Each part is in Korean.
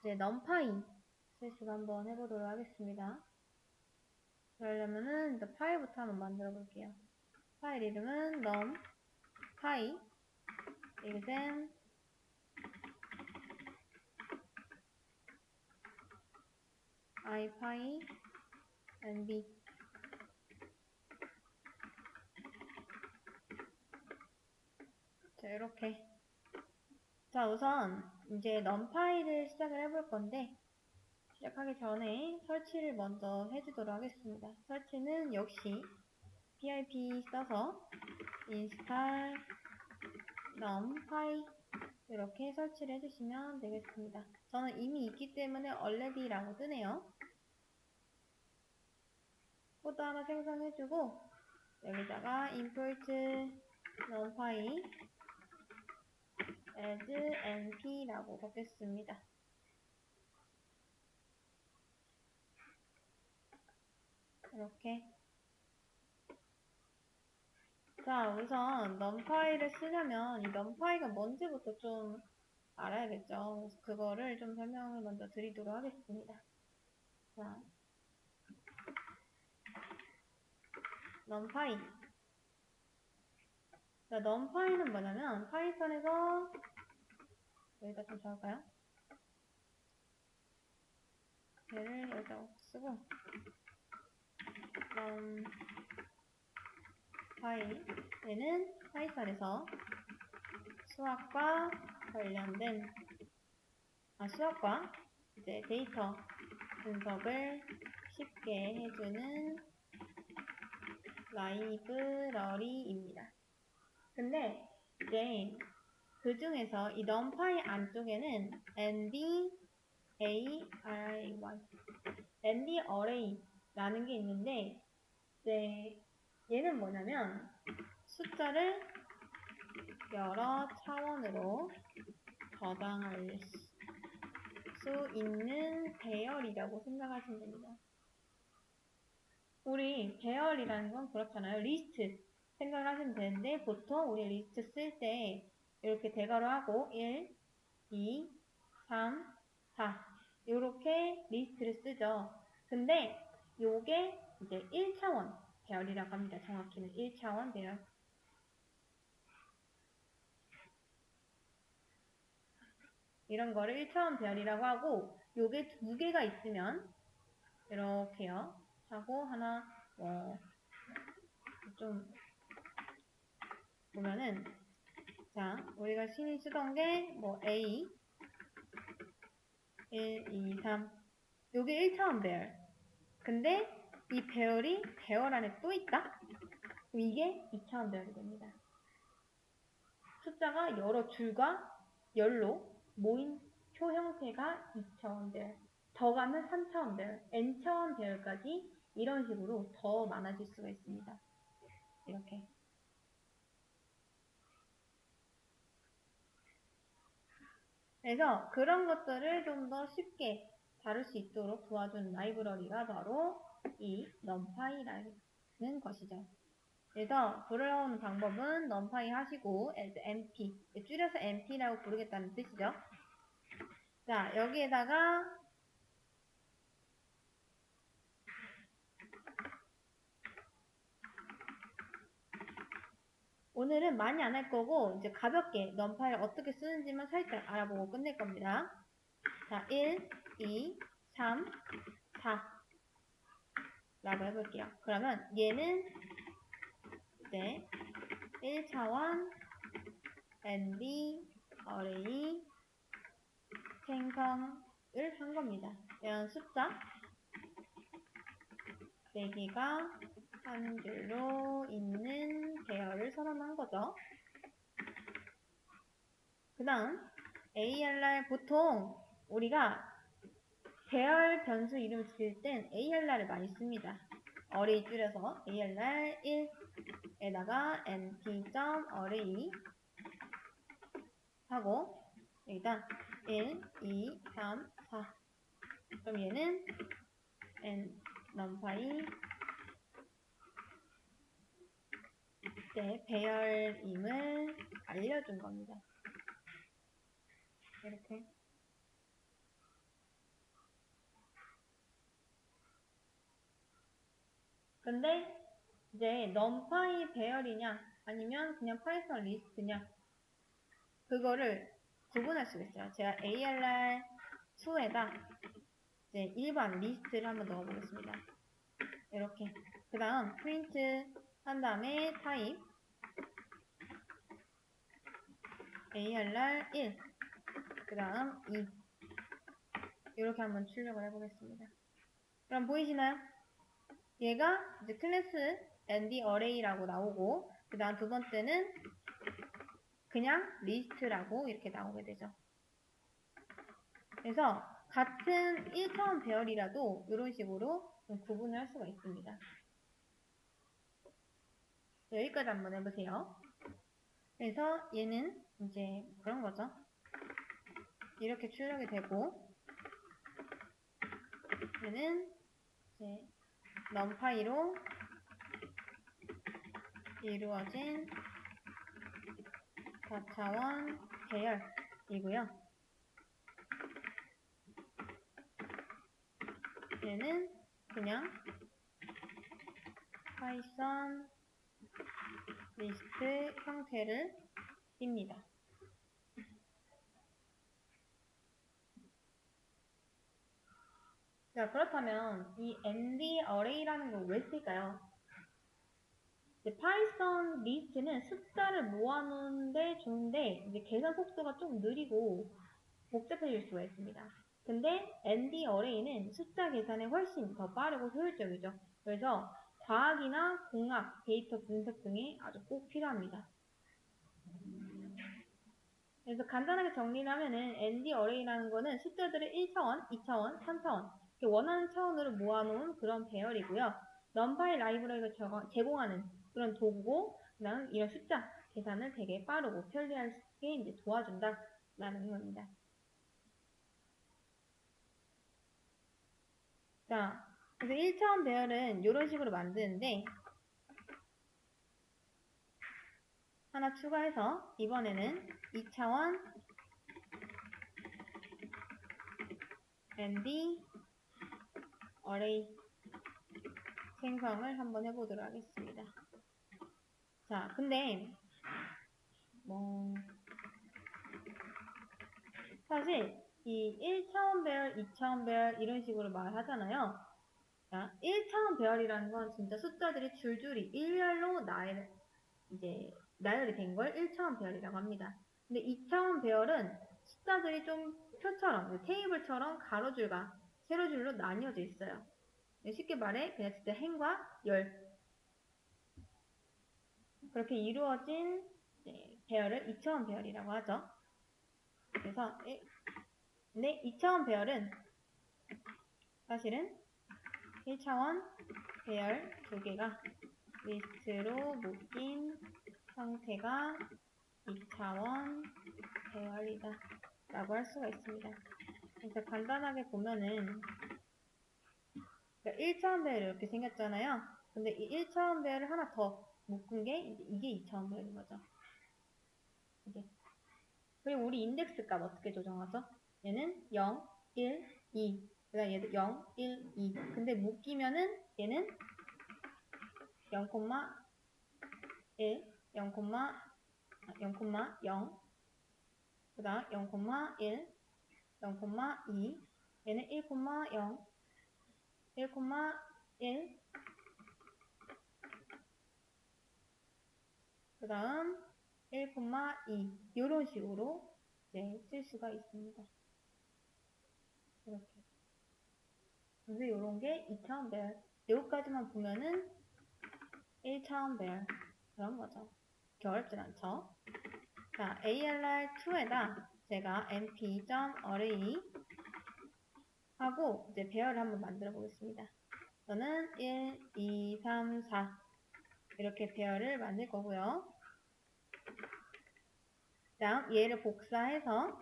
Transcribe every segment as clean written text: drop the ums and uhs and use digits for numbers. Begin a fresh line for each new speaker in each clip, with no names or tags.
이제 numpy 실습 한번 해보도록 하겠습니다. 그러려면은 일단 파일부터 한번 만들어 볼게요. 파일 이름은 numpy exam ipy nb. 자, 이렇게. 자, 우선 이제 numpy를 시작을 해볼 건데, 시작하기 전에 설치를 먼저 해주도록 하겠습니다. 설치는 역시 pip 써서 install numpy 이렇게 설치를 해주시면 되겠습니다. 저는 이미 있기 때문에 already라고 뜨네요. 코드 하나 생성해주고 여기다가 import numpy as np라고 적겠습니다. 이렇게. 자, 우선 numpy를 쓰려면 이 numpy가 뭔지부터 좀 알아야겠죠. 그래서 그거를 좀 설명을 먼저 드리도록 하겠습니다. 자, numpy. 자, numpy는 뭐냐면 파이썬에서 여기다 좀 적을까요? 얘를 여기다 쓰고 numpy 얘는 파이썬에서 수학과 관련된 수학과 이제 데이터 분석을 쉽게 해주는 라이브러리입니다. 근데 이제 그 중에서 이 numpy 안쪽에는 ndarray ndarray라는 게 있는데 이제 얘는 뭐냐면 숫자를 여러 차원으로 저장할 수 있는 배열이라고 생각하시면 됩니다. 우리 배열이라는 건 그렇잖아요. 리스트 생각을 하시면 되는데 보통 우리 리스트 쓸 때 이렇게 대괄호 하고 1, 2, 3, 4 이렇게 리스트를 쓰죠. 근데 요게 이제 1차원 배열이라고 합니다. 정확히는 1차원 배열. 이런 거를 1차원 배열이라고 하고 요게 두 개가 있으면 이렇게요. 하고 하나 좀 보면은 자 우리가 신이 쓰던 게 A 1, 2, 3 요게 1차원 배열. 근데 이 배열이 배열 안에 또 있다? 그럼 이게 2차원 배열이 됩니다. 숫자가 여러 줄과 열로 모인 표 형태가 2차원 배열. 더 가면 3차원 배열, n차원 배열까지 이런 식으로 더 많아질 수가 있습니다. 이렇게. 그래서 그런 것들을 좀 더 쉽게 다룰 수 있도록 도와주는 라이브러리가 바로 이 numpy라는 것이죠. 그래서 부르는 방법은 numpy 하시고 as np, 줄여서 np라고 부르겠다는 뜻이죠. 자, 여기에다가 오늘은 많이 안 할 거고 이제 가볍게 numpy를 어떻게 쓰는지만 살짝 알아보고 끝낼 겁니다. 자, 1, 2, 3, 4 라고 해볼게요. 그러면 얘는 이제 1차원 NB array 생성을 한 겁니다. 이런 숫자 4개가 한 줄로 있는 배열을 선언한 거죠. 그 다음 ARR 보통 우리가 배열 변수 이름을 지을 땐 ARR을 많이 씁니다. array 줄여서 ARR 1에다가 np.array 하고 여기다 1, 2, 3, 4 그럼 얘는 numpy 배열임을 알려준 겁니다. 이렇게. 근데 이제 numpy 배열이냐 아니면 그냥 파이썬 리스트냐 그거를 구분할 수가 있어요. 제가 ALR2에다 이제 일반 리스트를 한번 넣어보겠습니다. 이렇게. 그 다음 프린트 한 다음에 타입 ALR1 그 다음 2 이렇게 한번 출력을 해보겠습니다. 그럼 보이시나요? 얘가 이제 클래스 ND array라고 나오고 그 다음 두 번째는 그냥 리스트라고 이렇게 나오게 되죠. 그래서 같은 1차원 배열이라도 이런 식으로 좀 구분을 할 수가 있습니다. 여기까지 한번 해보세요. 그래서 얘는 이제 그런 거죠. 이렇게 출력이 되고 얘는 이제 numpy로 이루어진 4차원 배열이고요. 얘는 그냥 파이썬 리스트 형태를 띱니다. 자, 그렇다면 이 ND array라는 걸 왜 쓸까요? 파이썬 리스트는 숫자를 모아놓는데 좋은데 이제 계산 속도가 좀 느리고 복잡해질 수가 있습니다. 근데 ND array는 숫자 계산에 훨씬 더 빠르고 효율적이죠. 그래서 과학이나 공학, 데이터 분석 등에 아주 꼭 필요합니다. 그래서 간단하게 정리를 하면은 ND array라는 거는 숫자들을 1차원, 2차원, 3차원 이렇게 원하는 차원으로 모아놓은 그런 배열이고요. numpy 라이브러리가 제공하는 그런 도구고 그다음 이런 숫자 계산을 되게 빠르고 편리하게 이제 도와준다라는 겁니다. 자, 그래서 1차원 배열은 이런 식으로 만드는데 하나 추가해서 이번에는 2차원 ND array 생성을 한번 해보도록 하겠습니다. 자, 근데 사실 이 1차원 배열, 2차원 배열 이런 식으로 말하잖아요. 자, 1차원 배열이라는 건 진짜 숫자들이 줄줄이 일렬로 나열이 된 걸 1차원 배열이라고 합니다. 근데 2차원 배열은 숫자들이 좀 표처럼, 테이블처럼 가로줄과 세로줄로 나뉘어져 있어요. 쉽게 말해 그냥 진짜 행과 열 그렇게 이루어진 배열을 2차원 배열이라고 하죠. 그래서 근데 2차원 배열은 사실은 1차원 배열 두 개가 리스트로 묶인 형태가 2차원 배열이다 라고 할 수가 있습니다. 그래서 간단하게 보면은 1차원 배열이 이렇게 생겼잖아요. 근데 이 1차원 배열을 하나 더 묶은 게 이게 2차원 배열인 거죠. 이게. 그리고 우리 인덱스 값 어떻게 조정하죠? 얘는 0, 1, 2. 그 다음 얘도 0, 1, 2. 근데 묶이면은 얘는 0, 1, 0, 0, 그 다음 0, 1, 0, 2. 얘는 1, 0, 1, 1. 그 다음 1, 2. 이런 식으로 쓸 수가 있습니다. 이렇게. 그래서 이런 게 2차원 배열. 여기까지만 보면은 1차원 배열. 그런 거죠. 그렇게 어렵진 않죠. 자, ALR2에다 제가 np.array 하고 이제 배열을 한번 만들어 보겠습니다. 저는 1, 2, 3, 4 이렇게 배열을 만들 거고요. 다음 얘를 복사해서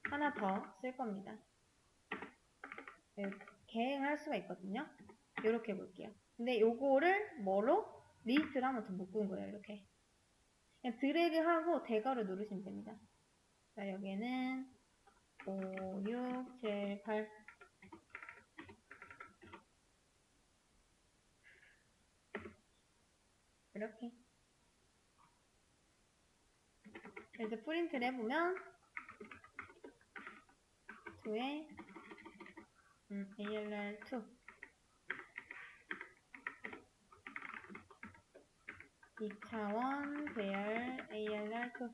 하나 더 쓸 겁니다. 계획할 수가 있거든요. 이렇게 볼게요. 근데 요거를 뭐로? 리스트로 한번 더 묶은 거예요. 이렇게. 그냥 드래그하고 대괄호 누르시면 됩니다. 자, 여기에는 5, 6, 7, 8 이렇게. 그래서 프린트를 해보면 2에 ALR2 2차원 배열 ALR2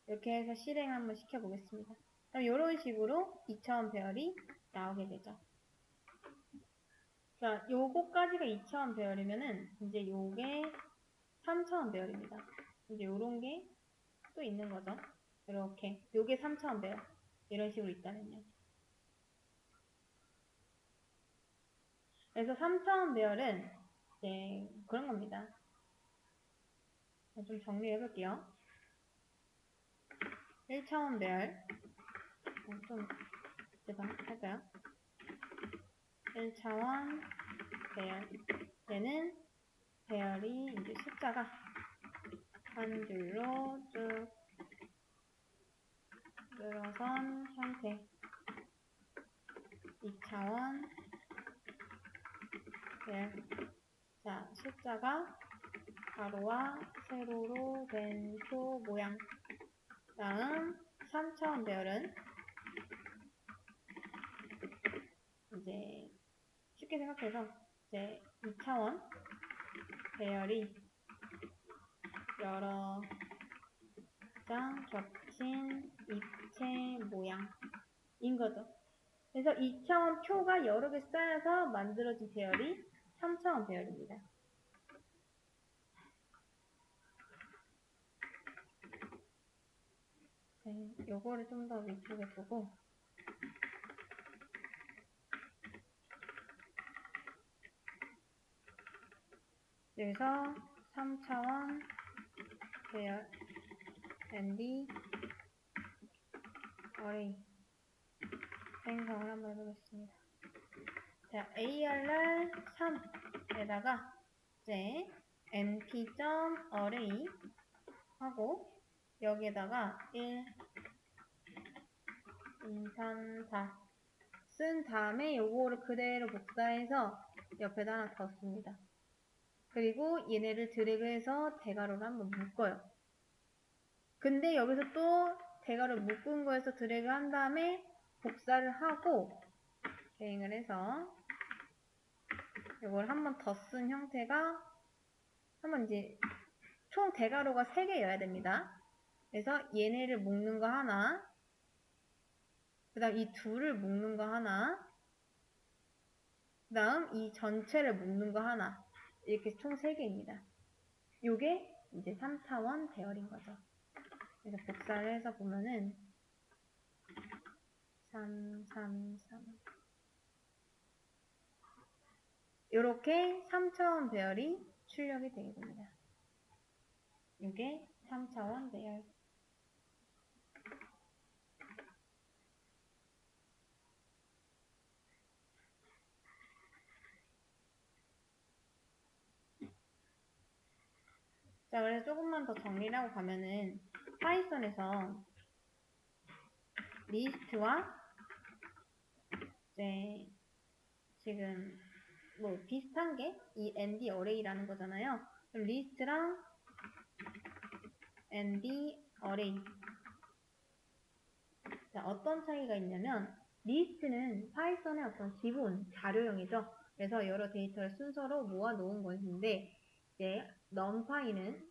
이렇게 해서 실행 한번 시켜보겠습니다. 그럼 이런 식으로 2차원 배열이 나오게 되죠. 자, 요거까지가 2차원 배열이면은 이제 요게 3차원 배열입니다. 이제 요런 게 또 있는 거죠. 이렇게 요게 3차원 배열 이런 식으로 있다면요. 그래서 3차원 배열은 이제 그런 겁니다. 좀 정리해 볼게요. 1차원 배열 좀 할까요? 1차원 배열 얘는 배열이 이제 숫자가 한 줄로 쭉 늘어선 형태 2차원 배열. 자, 숫자가 가로와 세로로 된 표 모양. 다음 3차원 배열은 이제 쉽게 생각해서 이제 2차원 배열이 여러 장 겹친 입체 모양인 거죠. 그래서 2차원 표가 여러 개 쌓여서 만들어진 배열이 3차원 배열입니다. 네, 요거를 좀 더 위쪽에 두고 여기서 3차원 배열 ND 어레이 생성을 한번 해보겠습니다. 자, ARR3에다가 이제 np.array 하고 여기에다가 1, 2, 3, 4 쓴 다음에 요거를 그대로 복사해서 옆에다 하나 더 씁니다. 그리고 얘네를 드래그해서 대괄호를 한번 묶어요. 근데 여기서 또 대괄호 묶은 거에서 드래그 한 다음에 복사를 하고 대응을 해서 이걸 한번 더 쓴 형태가 한번 이제 총 대괄호가 3개여야 됩니다. 그래서 얘네를 묶는 거 하나, 그 다음 이 둘을 묶는 거 하나, 그 다음 이 전체를 묶는 거 하나, 이렇게 총 3개입니다. 요게 이제 3차원 배열인 거죠. 그래서 복사를 해서 보면은 3, 3, 3 요렇게 3차원 배열이 출력이 되게 됩니다. 이게 3차원 배열. 자, 그래서 조금만 더 정리를 하고 가면은 파이썬에서 리스트와 이제 지금 뭐 비슷한 게 이 ND 어레이라는 거잖아요. 그럼 리스트랑 ND 어레이. 자, 어떤 차이가 있냐면 리스트는 파이썬의 어떤 기본 자료형이죠. 그래서 여러 데이터를 순서로 모아 놓은 것인데 이제 numPy는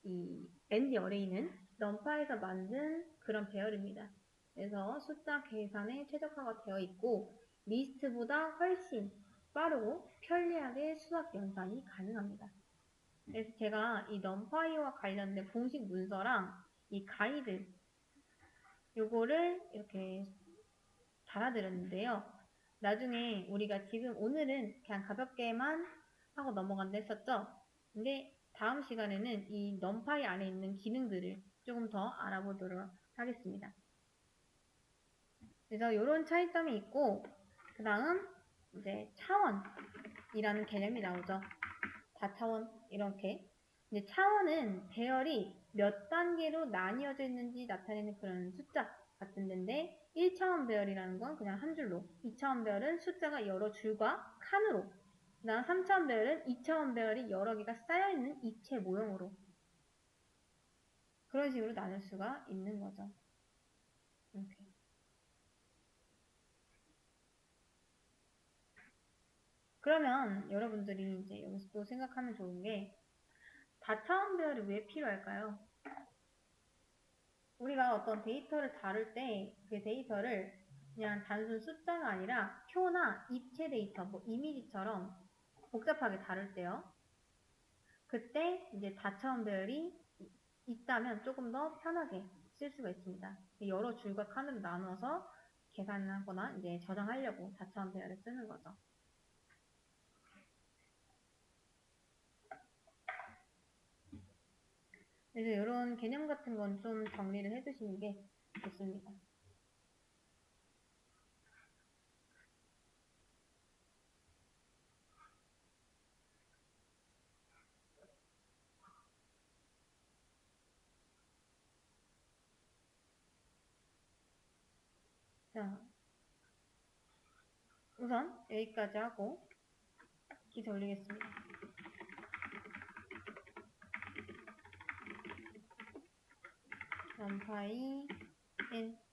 이 ND 어레이는 numPy에서 만든 그런 배열입니다. 그래서 숫자 계산에 최적화가 되어 있고 리스트보다 훨씬 빠르고 편리하게 수학 연산이 가능합니다. 그래서 제가 이 numPy와 관련된 공식 문서랑 이 가이드 요거를 이렇게 달아드렸는데요. 나중에 우리가 지금 오늘은 그냥 가볍게만 하고 넘어간다 했었죠. 근데 다음 시간에는 이 numPy 안에 있는 기능들을 조금 더 알아보도록 하겠습니다. 그래서 이런 차이점이 있고 그 다음 이제 차원이라는 개념이 나오죠. 다차원 이렇게. 근데 차원은 배열이 몇 단계로 나뉘어져 있는지 나타내는 그런 숫자 같은 데인데 1차원 배열이라는 건 그냥 한 줄로, 2차원 배열은 숫자가 여러 줄과 칸으로 나 3차원 배열은 2차원 배열이 여러 개가 쌓여있는 입체 모형으로 그런 식으로 나눌 수가 있는 거죠. 이렇게. 그러면 여러분들이 이제 여기서 또 생각하면 좋은 게 다차원 배열이 왜 필요할까요? 우리가 어떤 데이터를 다룰 때 그 데이터를 그냥 단순 숫자가 아니라 표나 입체 데이터, 뭐 이미지처럼 복잡하게 다룰 때요. 그때 이제 다차원 배열이 있다면 조금 더 편하게 쓸 수가 있습니다. 여러 줄과 칸으로 나눠서 계산을 하거나 이제 저장하려고 다차원 배열을 쓰는 거죠. 그래서 이런 개념 같은 건 좀 정리를 해두시는 게 좋습니다. 자, 우선 여기까지 하고 키 돌리겠습니다. 파이 n